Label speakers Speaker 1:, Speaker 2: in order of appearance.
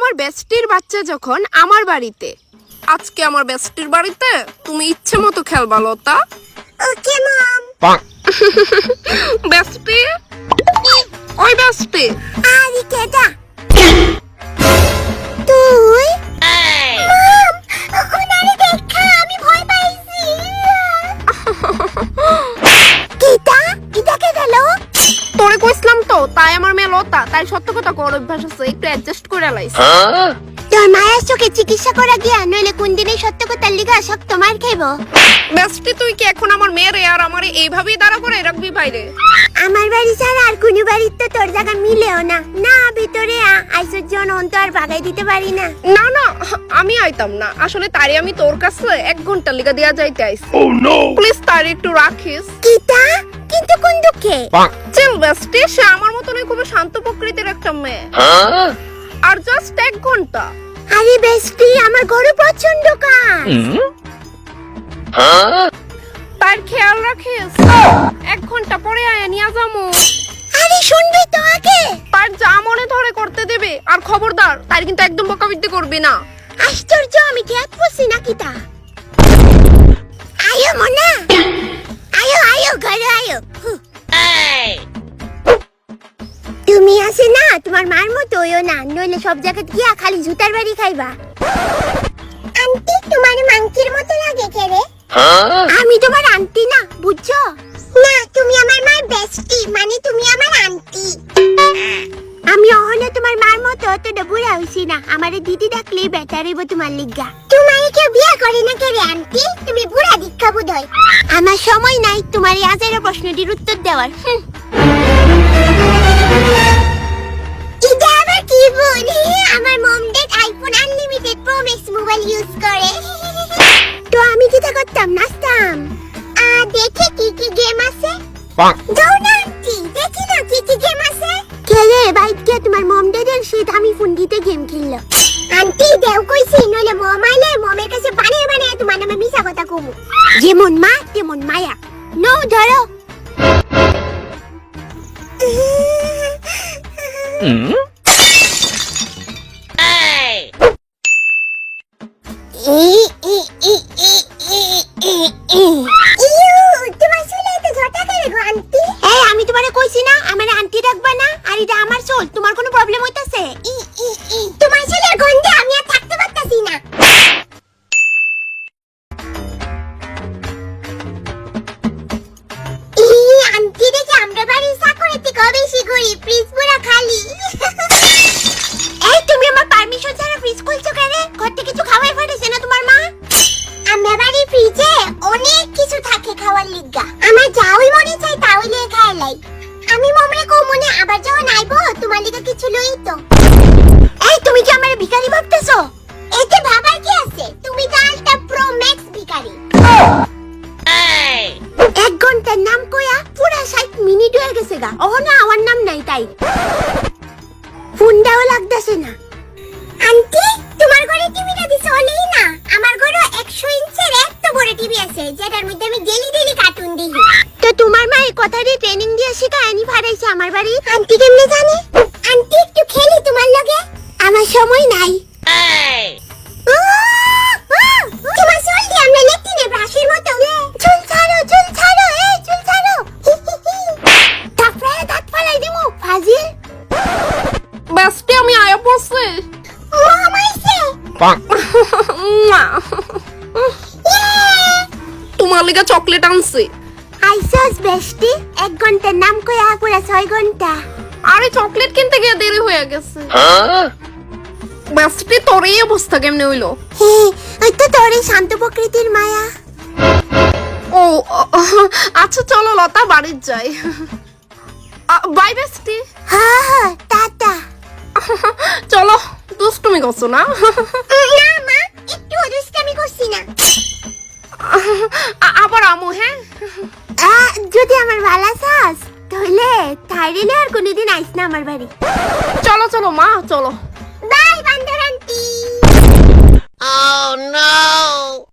Speaker 1: আমার বেস্টির বাচ্চা যখন আমার বাড়িতে, আজকে আমার বেস্টির বাড়িতে তুমি ইচ্ছে মতো খেলবা লতা।
Speaker 2: ওকে মম।
Speaker 1: বেস্টি, ওই বেস্টি।
Speaker 2: আরে কেডা তুই? মম, ওনারে দেখা আমি ভয় পাইছি। কিটা কিটা কে গেল?
Speaker 1: তোরে কইছিলাম তো, তাই আমার মেয়ে লতা, তাই সত্য কথা কর অভ্যাস আছে, একটু অ্যাডজাস্ট করে লাইছি।
Speaker 2: তোর মায়ের চোখে চিকিৎসা করা গিয়া নইলে কোন দিনে সত্য কথার লিগা শক্ত মার খাইব।
Speaker 1: বেস্টি তুই কি এখন আমার মেয়েরে আর আমারে এইভাবেই দাঁড়া করে রাখবি বাইরে?
Speaker 2: আমার বাড়ি ছাড়া আর কোনো বাড়ির তো তোর জায়গা মিলেও না। না ভিতরে আইসর জন অন্ত আর বাগাই দিতে পারি না।
Speaker 1: না না, আমি আইতাম না, আসলে তারে আমি তোর কাছে 1 ঘন্টা লিগা দিয়া যাইতে আইছি। প্লিজ তারে একটু রাখিস।
Speaker 2: কিটা কিন্তু কোন দুঃখে?
Speaker 1: চিল বেস্টি, সে আমার মতনই খুব শান্ত প্রকৃতির একটা মেয়ে, আর জাস্ট 1 ঘন্টা।
Speaker 2: আরে বেস্টি আমার ঘরে প্রচন্ড কাজ।
Speaker 1: তার খেয়াল রাখিস, 1 ঘন্টা পরে আয়া নিয়া যামু।
Speaker 2: আরে শুনবি তো আগে।
Speaker 1: তার যা মনে ধরে করতে দেবে, আর খবরদার তার কিন্তু একদম বকাবিদ্যে করবি না।
Speaker 2: আশ্চর্য, আমি খেয়াল করছি না কিটা। আয়ো মনা, আয়ো আয়ো ঘরে আয়ো। তুমি আসে না তোমার মার মতো হইও না, নইলে সব জায়গায় গিয়া খালি জুতার বাড়ি খাইবা। আন্টি তোমার মাংকির মতো লাগে কেরে? আমি তোমার আন্টি না, বুঝছো? না, তুমি আমার মার বেস্টি, মানে তুমি আমার আন্টি। আমি অহনে তোমার মার মতো অতটা বুড়া হইছি না, আমারে দিদি ডাকলেই বেটার হইব তোমার লিগা। তোমারে কেউ বিয়া করে না কেরে আন্টি? তুমি বুড়া দীক্ষা বোধ হয়। আমার সময় নাই তোমার এই আজের প্রশ্নটির উত্তর দেওয়ার। এটা আবার কি বলি? আমার mom dad iPhone unlimited pro max mobile use করে। তো আমি যেটা করতাম নাচতাম। দেখে কি কি গেম আছে? যাও না আন্টি, দেখি না কি কি গেম আছে। খেলে বাইকে তোমার মম ডেডের সেই দামি ফোন দিতে গেম খেললো। আন্টি দেও কইছি, নইলে মম আইলে মমের কাছে বানিয়ে বানিয়ে তোমার নামে মিছা কথা কমু। যেমন মা তেমন মায়া। নো ধরো। আমি তোমারে কইছি না আমার আন্টি ডাকবা না, আর এটা আমার চুল, তোমার কোনো প্রবলেম হইতাছে? তোমার চুলের গন্ধে আমি আর থাকতে পারতাছি না। আন্টি দেখে আমরা বাড়ি চাকরির থেকে বেশি করি, ফ্রিজ পুরা খালি। এই তুমি আমার পারমিশন ছাড়া ফ্রিজ খুলছো কেন? ঘর থেকে কিছু খাওয়াই পাঠাইছে না তোমার মা? আমরা বাড়ির ফ্রিজে অনেক কিছু থাকে খাওয়ার লিগা, আমার যাওই মনে চাই তাহলে খাইলাই। আমি মমরে কো মনে আবার যখন আইবো তোমার লিগা কিছু লই তো। এই তুমি কি আমারে ভিখারি ভাবতেছো? এতে ভাবার কি আছে? তুমি তো আলটা প্রো ম্যাক্স ভিখারি। 1 ঘন্টার নাম কইয়া পুরা 60 মিনিট হয়ে গেছে গা, ও না আমার নাম নাই তাই ফোনটাও লাগতেছে না। আন্টি তোমার ঘরে টিভিটা দিছে হলেই না, আমার ঘরে 100 ইঞ্চির এত বড় টিভি আছে যেটার মধ্যে আমি ডেইলি ডেইলি কার্টুন দেখি। তো তোমার মা এই কথাটি ট্রেনিং দিয়ে শিখায়নি ফারাইছে আমার বাড়ি? আন্টি কেমনে জানে? আন্টি একটু খেলি তোমার লগে, আমার সময় নাই। তোমার চুল দিয়ে আমরা লেট্রিনে ব্রাশের মতো। চুল ছাড়ো, চুল ছাড়ো, এই চুল ছাড়ো। তারপরে দাঁত ফালাই দিমু ফাজিল।
Speaker 1: বেস্টি আমি আয়া পড়ছি।
Speaker 2: মম আইছে।
Speaker 1: তোমার লিগা চকলেট আনছি।
Speaker 2: আইসস বেস্টি, 1 ঘন্টার নাম কইয়া পুরা 6 ঘন্টা।
Speaker 1: আরে চকলেট কিনতে গিয়ে দেরি হয়ে গেছে। বেস্টি তোর এই অবস্থা কেমনে হইলো?
Speaker 2: ওই তো তোর এই শান্ত প্রকৃতির মায়া।
Speaker 1: ও আচ্ছা চলো লতা বাড়ি যাই। Bye bestie.
Speaker 2: হ্যাঁ টাটা।
Speaker 1: চলো, দুষ্টুমি করছো না?
Speaker 2: না মা, একটু দুষ্টামি করছি না।
Speaker 1: আবার আমু। হ্যাঁ
Speaker 2: যদি আমার ভালো চাস তাহলে থাইরেলে আর কোনোদিন আইস না আমার বাড়ি।
Speaker 1: চলো চলো মা, চলো।
Speaker 2: বাই বান্দর আন্টি।
Speaker 3: Oh no!